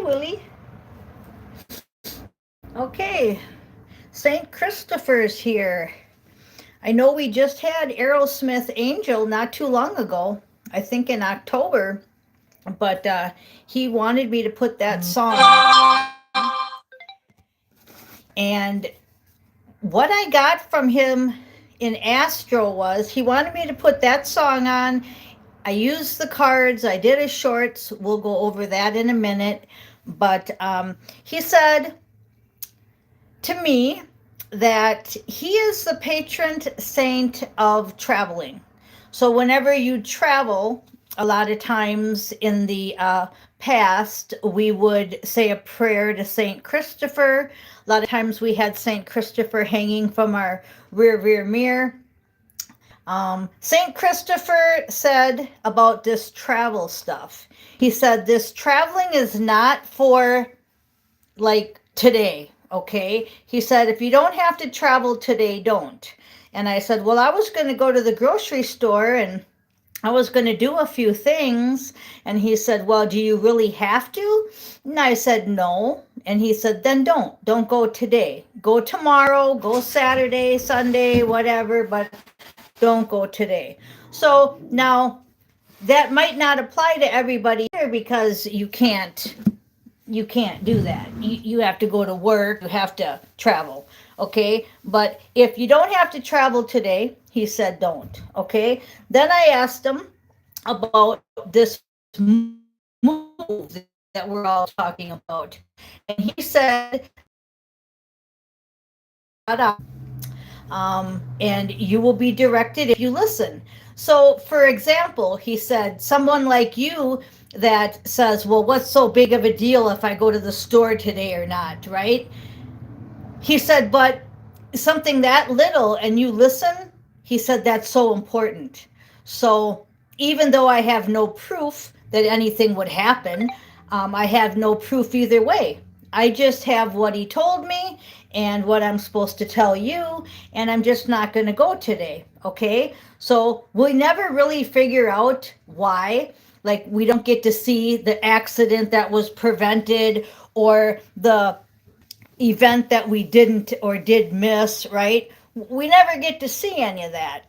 Willie. Okay, St. Christopher's here. I know we just had Aerosmith Angel not too long ago, I think in October, but he wanted me to put that song on. And what I got from him in Astro was he wanted me to put that song on. I used the cards, I did a shorts, we'll go over that in a minute. But he said to me that he is the patron saint of traveling. So whenever you travel, a lot of times in the past, we would say a prayer to Saint Christopher. A lot of times we had Saint Christopher hanging from our rear mirror. Saint Christopher said about this travel stuff. He said this traveling is not for like today, okay? He said, if you don't have to travel today, don't. And I said, well, I was going to go to the grocery store and I was going to do a few things. And he said, well, do you really have to? And I said, no. And he said, then don't go today. Go tomorrow, go Saturday, Sunday, whatever, but don't go today. So now that might not apply to everybody here because you can't do that. You have to go to work, you have to travel, okay? But if you don't have to travel today, he said don't, okay? Then I asked him about this move that we're all talking about. And he said, and you will be directed if you listen. So, for example, he said, someone like you that says, well, what's so big of a deal if I go to the store today or not, right? He said, but something that little and you listen, he said, that's so important. So, even though I have no proof that anything would happen, I have no proof either way. I just have what he told me and what I'm supposed to tell you, and I'm just not going to go today, okay? So we never really figure out why. Like, we don't get to see the accident that was prevented or the event that we didn't or did miss, right? We never get to see any of that.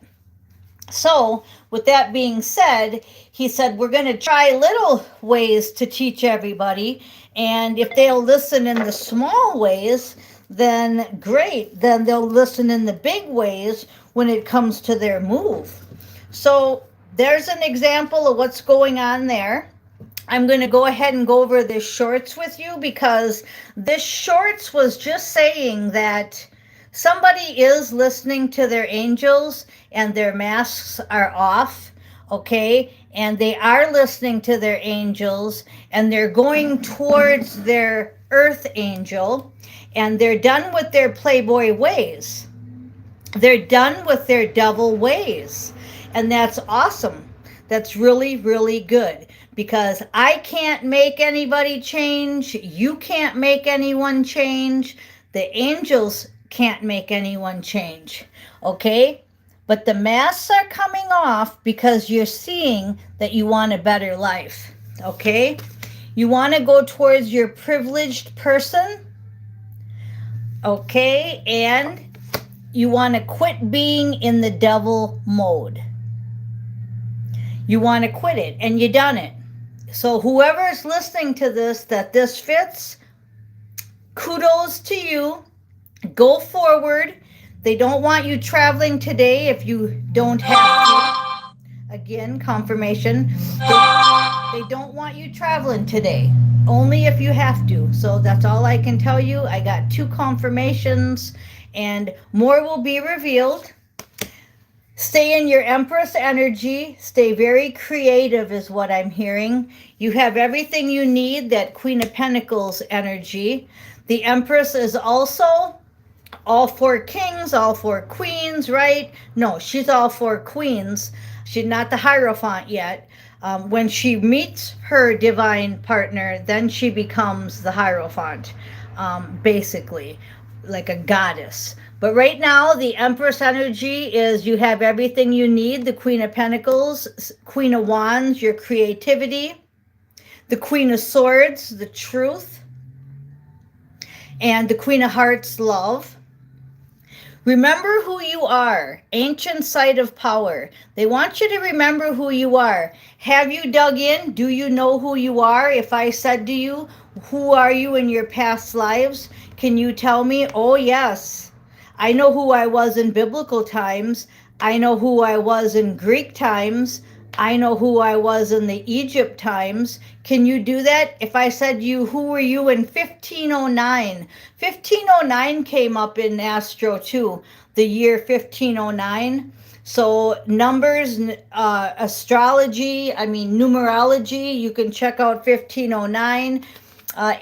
So, with that being said, he said, we're going to try little ways to teach everybody. And if they'll listen in the small ways, then great. Then they'll listen in the big ways when it comes to their move. So, there's an example of what's going on there. I'm going to go ahead and go over this shorts with you because this shorts was just saying that somebody is listening to their angels and their masks are off, okay? And they are listening to their angels and they're going towards their earth angel and they're done with their playboy ways. They're done with their devil ways. And that's awesome. That's really, really good because I can't make anybody change. You can't make anyone change. The angels can't make anyone change, okay? But the masks are coming off because you're seeing that you want a better life, okay? You want to go towards your privileged person, okay? And you want to quit being in the devil mode. You want to quit it, and you done it. So whoever is listening to this, that this fits, kudos to you. Go forward. They don't want you traveling today if you don't have to. Again, confirmation. They don't want you traveling today. Only if you have to. So that's all I can tell you. I got 2 confirmations and more will be revealed. Stay in your Empress energy. Stay very creative is what I'm hearing. You have everything you need, that Queen of Pentacles energy. The Empress is also all 4 kings, all 4 queens, right? No, she's all 4 queens. She's not the Hierophant yet. When she meets her divine partner, then she becomes the Hierophant, basically, like a goddess. But right now, the Empress energy is you have everything you need. The Queen of Pentacles, Queen of Wands, your creativity. the Queen of Swords, the Truth, and the Queen of Hearts, Love. Remember who you are, ancient site of power. They want you to remember who you are. Have you dug in? Do you know who you are? If I said to you, who are you in your past lives? Can you tell me? Oh, yes. I know who I was in biblical times. I know who I was in Greek times. I know who I was in the Egypt times. Can you do that? If I said to you, who were you in 1509? 1509 came up in Astro too, the year 1509. So numbers, astrology, numerology, you can check out 1509.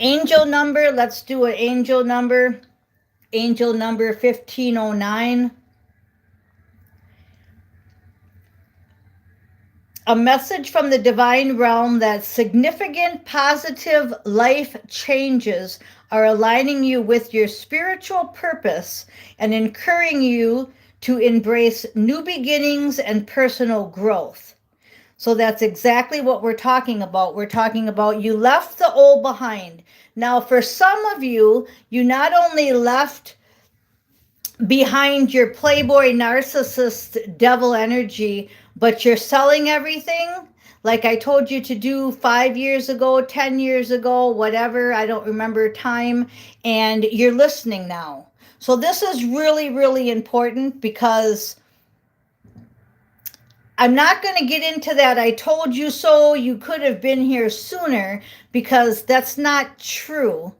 Angel number, let's do an angel number. Angel number 1509. A message from the divine realm that significant positive life changes are aligning you with your spiritual purpose and encouraging you to embrace new beginnings and personal growth. So that's exactly what we're talking about. We're talking about you left the old behind. Now, for some of you, you not only left behind your playboy narcissist devil energy, but you're selling everything like I told you to do 5 years ago, 10 years ago, whatever, I don't remember time, and you're listening now. So this is really, really important because I'm not going to get into that I told you so, you could have been here sooner, because that's not true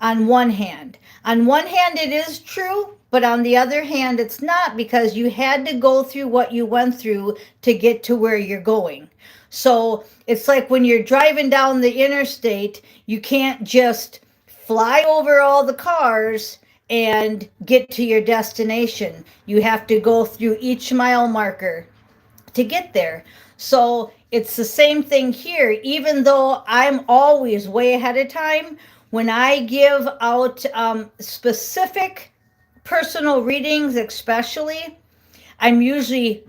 on one hand. On one hand, it is true, but on the other hand, it's not, because you had to go through what you went through to get to where you're going. So it's like when you're driving down the interstate, you can't just fly over all the cars and get to your destination. You have to go through each mile marker to get there. So it's the same thing here. Even though I'm always way ahead of time, when I give out specific personal readings, especially, I'm usually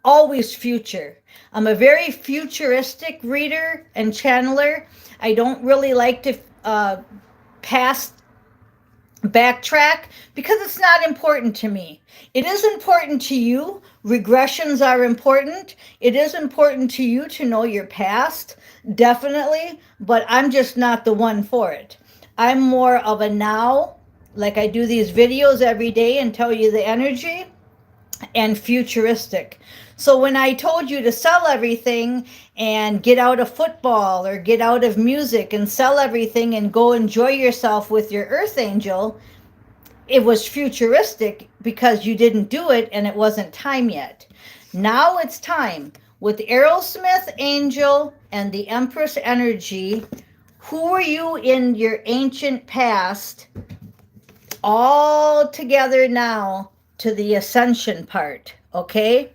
always future. I'm a very futuristic reader and channeler. I don't really like to backtrack because it's not important to me. It is important to you. Regressions are important. It is important to you to know your past, definitely, but I'm just not the one for it. I'm more of a now, like I do these videos every day and tell you the energy, and futuristic. So when I told you to sell everything and get out of football or get out of music and sell everything and go enjoy yourself with your earth angel, it was futuristic because you didn't do it and it wasn't time yet. Now it's time. With Aerosmith Angel and the Empress energy, who are you in your ancient past, all together now to the ascension part, okay?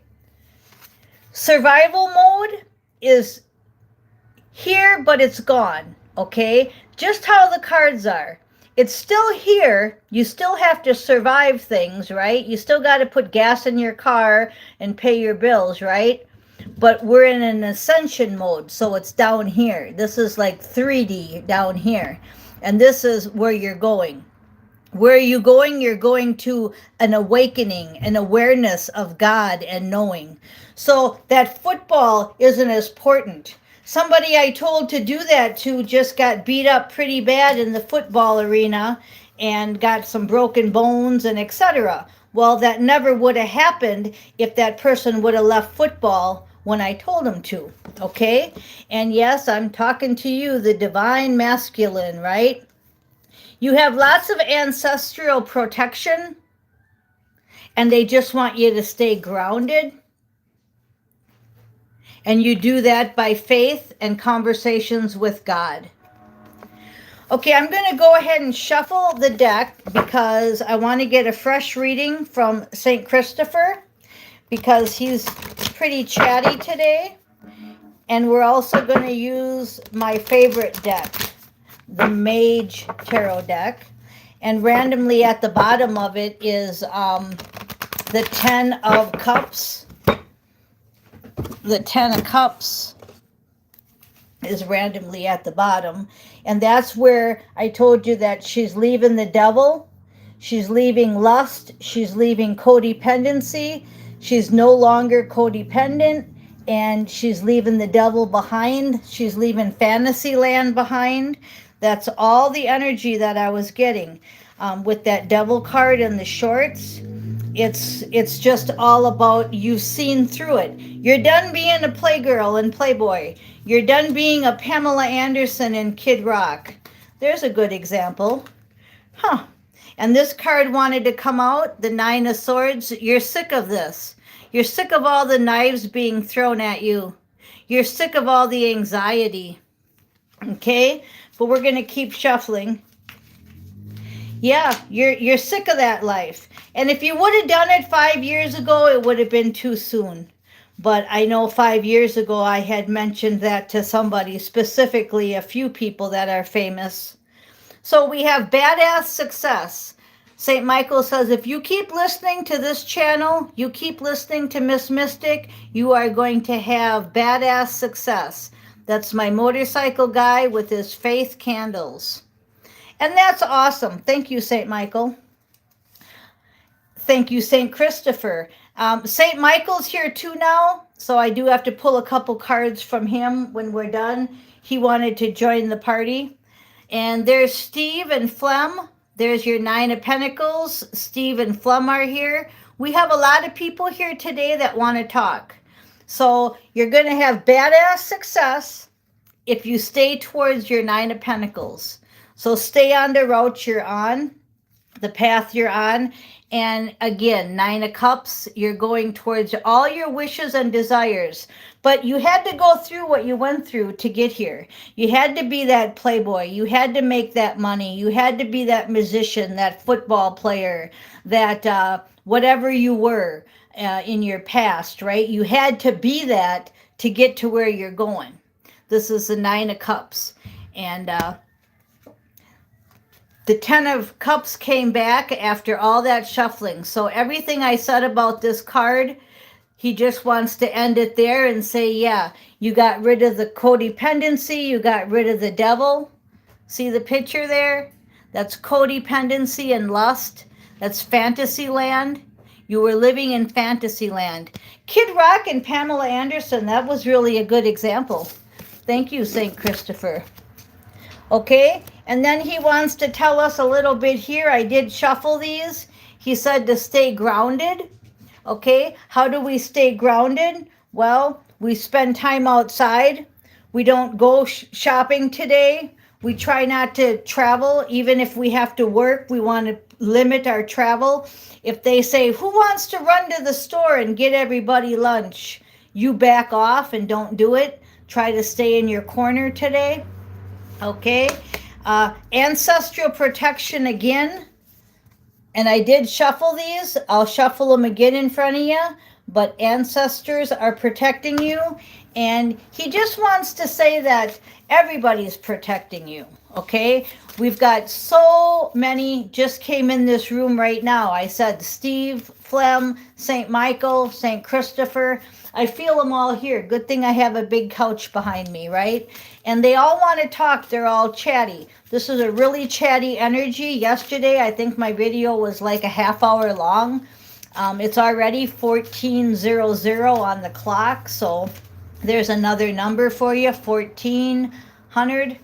Survival mode is here, but it's gone, okay? Just how the cards are. It's still here. You still have to survive things, right? You still got to put gas in your car and pay your bills, right? But we're in an ascension mode, so it's down here. This is like 3D down here. And this is where you're going. Where are you going? You're going to an awakening, an awareness of God and knowing. So that football isn't as important. Somebody I told to do that to just got beat up pretty bad in the football arena and got some broken bones and etc. Well, that never would have happened if that person would have left football when I told him to, okay? And yes, I'm talking to you, the divine masculine, right? You have lots of ancestral protection, and they just want you to stay grounded. And you do that by faith and conversations with God. Okay, I'm going to go ahead and shuffle the deck because I want to get a fresh reading from St. Christopher because he's pretty chatty today. And we're also going to use my favorite deck, the Mage Tarot deck. And randomly at the bottom of it is the 10 of Cups. The 10 of Cups. is randomly at the bottom. And that's where I told you that she's leaving the devil, she's leaving lust, she's leaving codependency, she's no longer codependent, and she's leaving the devil behind, she's leaving fantasy land behind. That's all the energy that I was getting with that devil card in the shorts. It's just all about, you've seen through it. You're done being a playgirl and playboy. You're done being a Pamela Anderson in Kid Rock. There's a good example. Huh. And this card wanted to come out, the Nine of Swords. You're sick of this. You're sick of all the knives being thrown at you. You're sick of all the anxiety. Okay? But we're going to keep shuffling. Yeah, you're sick of that life. And if you would have done it 5 years ago, it would have been too soon. But I know 5 years ago I had mentioned that to somebody, specifically a few people that are famous. So we have badass success. St. Michael says, if you keep listening to this channel, you keep listening to Miss Mystic, you are going to have badass success. That's my motorcycle guy with his faith candles. And that's awesome. Thank you, St. Michael. Thank you, St. Christopher. St. Michael's here too now, so I do have to pull a couple cards from him when we're done. He wanted to join the party. And there's Steve and Flem. There's your Nine of Pentacles. Steve and Flem are here. We have a lot of people here today that want to talk. So you're going to have badass success if you stay towards your Nine of Pentacles. So stay on the route you're on, the path you're on. And again, Nine of Cups, you're going towards all your wishes and desires. But you had to go through what you went through to get here. You had to be that playboy. You had to make that money. You had to be that musician, that football player, that whatever you were in your past, right? You had to be that to get to where you're going. This is the Nine of Cups. And the Ten of Cups came back after all that shuffling. So everything I said about this card, he just wants to end it there and say, yeah, you got rid of the codependency, you got rid of the devil. See the picture there? That's codependency and lust. That's fantasy land. You were living in fantasy land. Kid Rock and Pamela Anderson, that was really a good example. Thank you, St. Christopher. Okay, and then he wants to tell us a little bit here. I did shuffle these. He said to stay grounded. Okay, how do we stay grounded? Well, we spend time outside. We don't go shopping today. We try not to travel. Even if we have to work, we want to limit our travel. If they say, who wants to run to the store and get everybody lunch? You back off and don't do it. Try to stay in your corner today. Okay, ancestral protection again. And I did shuffle these. I'll shuffle them again in front of you. But ancestors are protecting you. And he just wants to say that everybody's protecting you. Okay, we've got so many just came in this room right now. I said Steve, Flem, St. Michael, St. Christopher. I feel them all here. Good thing I have a big couch behind me, right? And they all want to talk. They're all chatty. This is a really chatty energy. Yesterday, I think my video was like a half hour long. It's already 14:00 on the clock. So there's another number for you, 1400.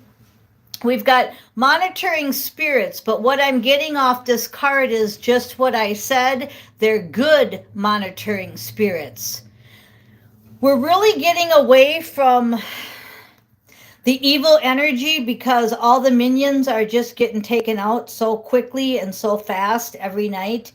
We've got monitoring spirits, but what I'm getting off this card is just what I said. They're good monitoring spirits. We're really getting away from the evil energy because all the minions are just getting taken out so quickly and so fast every night.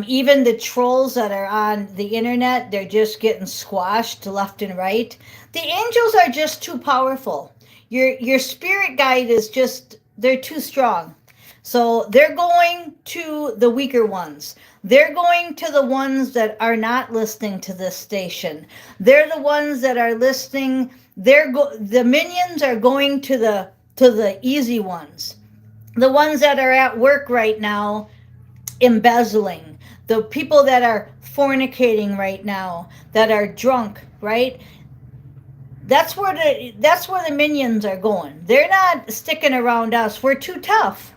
Even the trolls that are on the internet, they're just getting squashed left and right. The angels are just too powerful. Your spirit guide is just, they're too strong. So they're going to the weaker ones. They're going to the ones that are not listening to this station. They're the ones that are listening. The minions are going to the easy ones. The ones that are at work right now, embezzling. The people that are fornicating right now, that are drunk, right? That's where the minions are going. They're not sticking around us. We're too tough.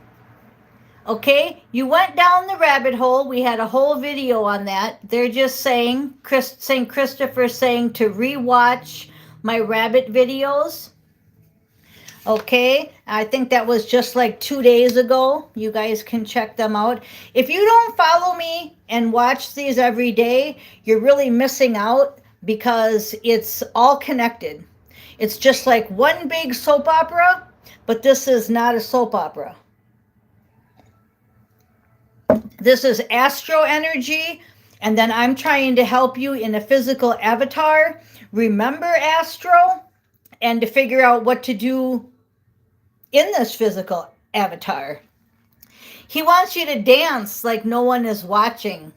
Okay, you went down the rabbit hole. We had a whole video on that. They're just saying, St. Christopher saying to rewatch my rabbit videos. Okay, I think that was just like 2 days ago. You guys can check them out. If you don't follow me and watch these every day, you're really missing out because it's all connected. It's just like one big soap opera, but this is not a soap opera. This is astro energy, and then I'm trying to help you in a physical avatar remember astro and to figure out what to do in this physical avatar. He wants you to dance like no one is watching,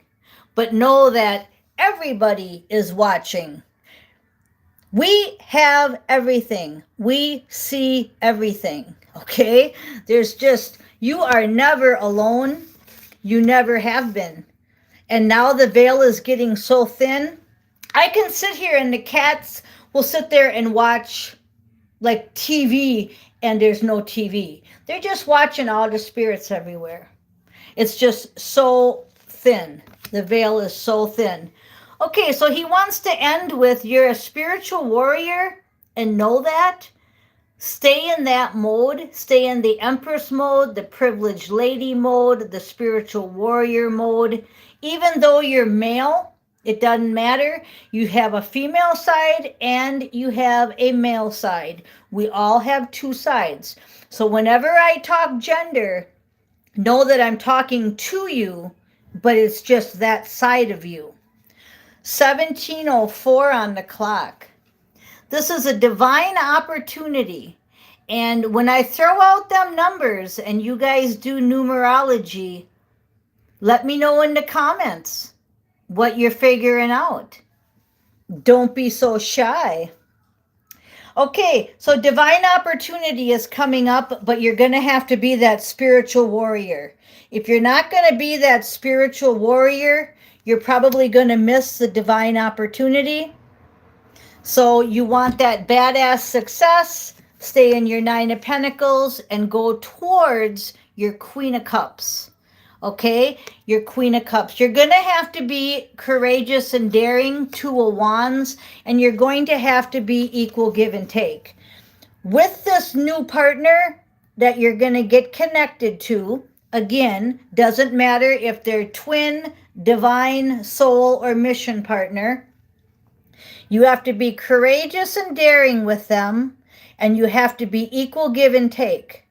but know that everybody is watching. We have everything. We see everything. Okay? You are never alone. You never have been. And now the veil is getting so thin. I can sit here and the cats will sit there and watch like TV, and there's no TV. They're just watching all the spirits everywhere. It's just so thin. The veil is so thin. Okay, so he wants to end with, you're a spiritual warrior, and know that. Stay in that mode. Stay in the Empress mode, the privileged lady mode, the spiritual warrior mode. Even though you're male, it doesn't matter. You have a female side and you have a male side. We all have two sides. So whenever I talk gender, know that I'm talking to you, but it's just that side of you. 17:04 on the clock. This is a divine opportunity. And when I throw out them numbers and you guys do numerology, let me know in the comments what you're figuring out. Don't be so shy. Okay, so divine opportunity is coming up, but you're going to have to be that spiritual warrior. If you're not going to be that spiritual warrior, you're probably going to miss the divine opportunity. So you want that badass success, stay in your 9 of Pentacles and go towards your Queen of Cups. Okay, your Queen of Cups. You're going to have to be courageous and daring, 2 of Wands, and you're going to have to be equal give and take. With this new partner that you're going to get connected to, again, doesn't matter if they're twin, divine, soul, or mission partner, you have to be courageous and daring with them, and you have to be equal give and take.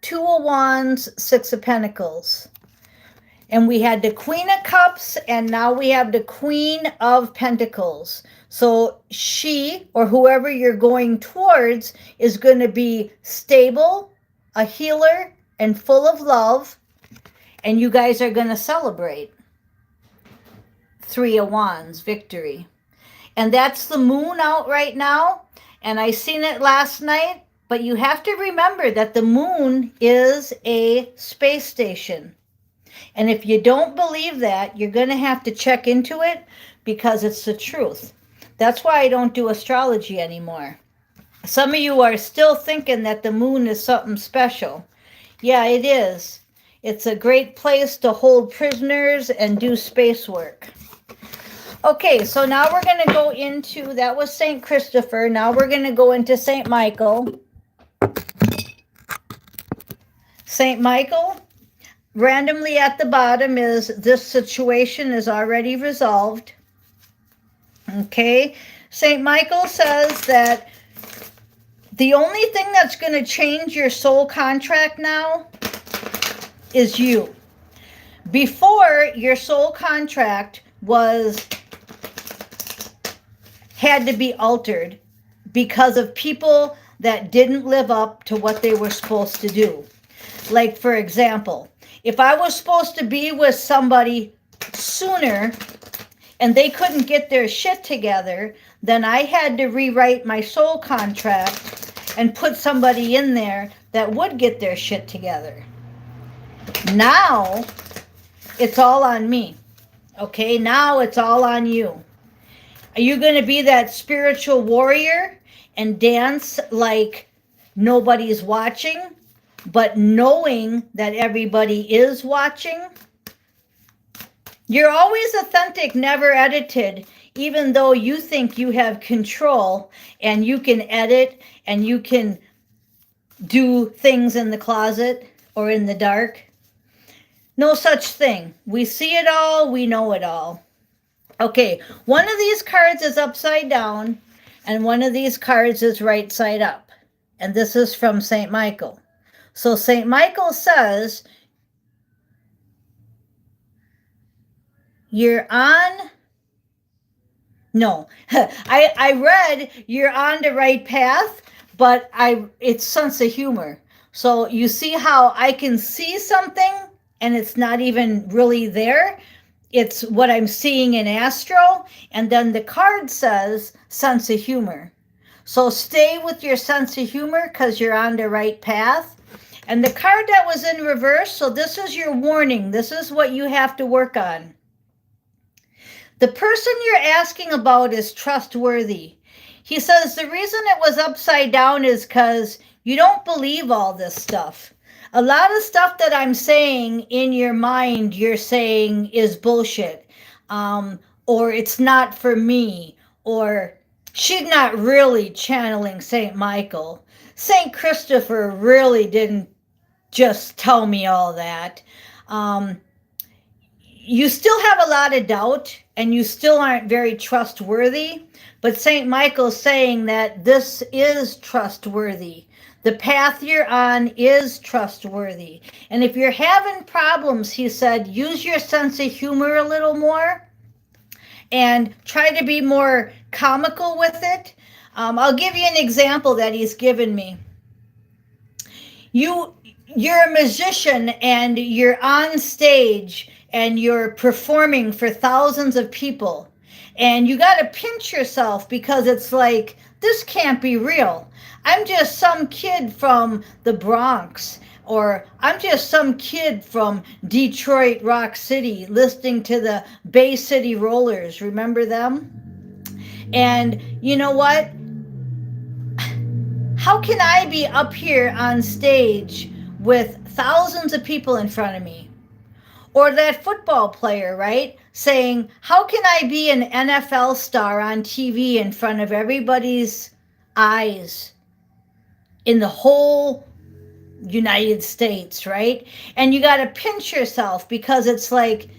2 of Wands, 6 of Pentacles. And we had the Queen of Cups, and now we have the Queen of Pentacles. So she, or whoever you're going towards, is going to be stable, a healer, and full of love. And you guys are going to celebrate. 3 of Wands, victory. And that's the moon out right now. And I seen it last night. But you have to remember that the moon is a space station. And if you don't believe that, you're going to have to check into it because it's the truth. That's why I don't do astrology anymore. Some of you are still thinking that the moon is something special. Yeah, it is. It's a great place to hold prisoners and do space work. Okay, so now we're going to go into, that was St. Christopher. Now we're going to go into St. Michael. St. Michael, randomly at the bottom is, this situation is already resolved. Okay, St. Michael says that the only thing that's going to change your soul contract now is you. Before, your soul contract had to be altered because of people that didn't live up to what they were supposed to do. Like, for example, if I was supposed to be with somebody sooner and they couldn't get their shit together, then I had to rewrite my soul contract and put somebody in there that would get their shit together. Now, it's all on me. Okay, now it's all on you. Are you going to be that spiritual warrior and dance like nobody's watching, but knowing that everybody is watching. You're always authentic, never edited, even though you think you have control and you can edit and you can do things in the closet or in the dark. No such thing. We see it all, we know it all. Okay, one of these cards is upside down and one of these cards is right side up. And this is from St. Michael. So St. Michael says, you're on, no, I read you're on the right path, but it's sense of humor. So you see how I can see something and it's not even really there. It's what I'm seeing in astro. And then the card says sense of humor. So stay with your sense of humor because you're on the right path. And the card that was in reverse, so this is your warning. This is what you have to work on. The person you're asking about is trustworthy. He says the reason it was upside down is because you don't believe all this stuff. A lot of stuff that I'm saying in your mind, you're saying is bullshit. Or it's not for me. Or she's not really channeling St. Michael. St. Christopher really didn't just tell me all that. You still have a lot of doubt and you still aren't very trustworthy, but St. Michael's saying that this is trustworthy. The path you're on is trustworthy. And if you're having problems, he said, use your sense of humor a little more and try to be more comical with it. I'll give you an example that he's given me. You're a musician and you're on stage and you're performing for thousands of people. And you got to pinch yourself because it's like, this can't be real. I'm just some kid from the Bronx, or I'm just some kid from Detroit Rock City listening to the Bay City Rollers. Remember them? And you know what? How can I be up here on stage with thousands of people in front of me? Or that football player, right? Saying, how can I be an NFL star on TV in front of everybody's eyes in the whole United States, right? And you got to pinch yourself because it's like,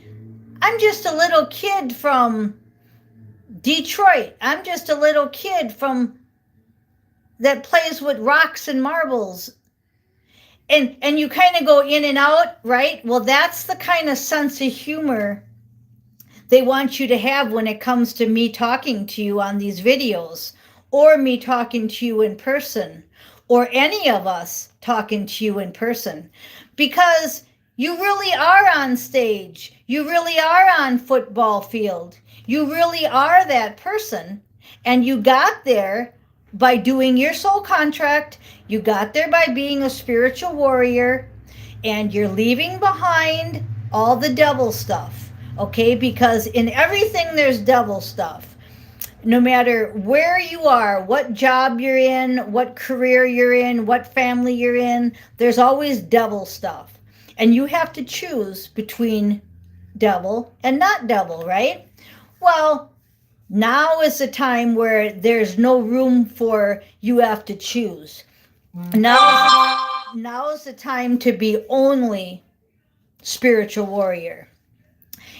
I'm just a little kid from Detroit. I'm just a little kid from that plays with rocks and marbles. And you kind of go in and out, right? Well, that's the kind of sense of humor they want you to have when it comes to me talking to you on these videos, or me talking to you in person, or any of us talking to you in person. Because you really are on stage. You really are on football field. You really are that person. And you got there by doing your soul contract. You got there by being a spiritual warrior, and you're leaving behind all the devil stuff, okay? Because in everything there's devil stuff. No matter where you are, what job you're in, what career you're in, what family you're in, there's always devil stuff. And you have to choose between devil and not devil, right? Well, now is the time where there's no room for you have to choose. Now is the time to be only spiritual warrior.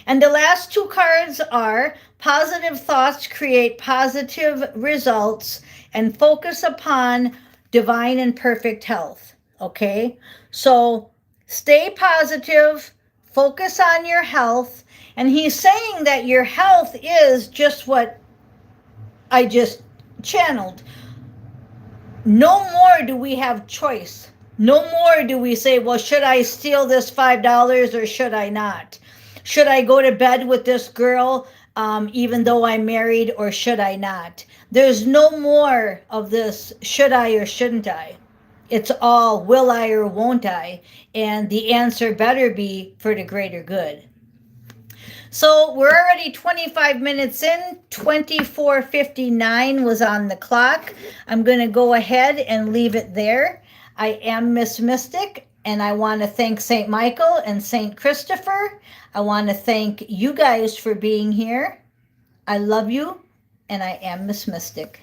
And the last two cards are positive thoughts create positive results and focus upon divine and perfect health. Okay? So stay positive, focus on your health. And he's saying that your health is just what I just channeled. No more do we have choice. No more do we say, well, should I steal this $5 or should I not? Should I go to bed with this girl even though I'm married, or should I not? There's no more of this should I or shouldn't I. It's all will I or won't I? And the answer better be for the greater good. So we're already 25 minutes in. 24:59 was on the clock. I'm going to go ahead and leave it there. I am Miss Mystic, and I want to thank St. Michael and St. Christopher. I want to thank you guys for being here. I love you, and I am Miss Mystic.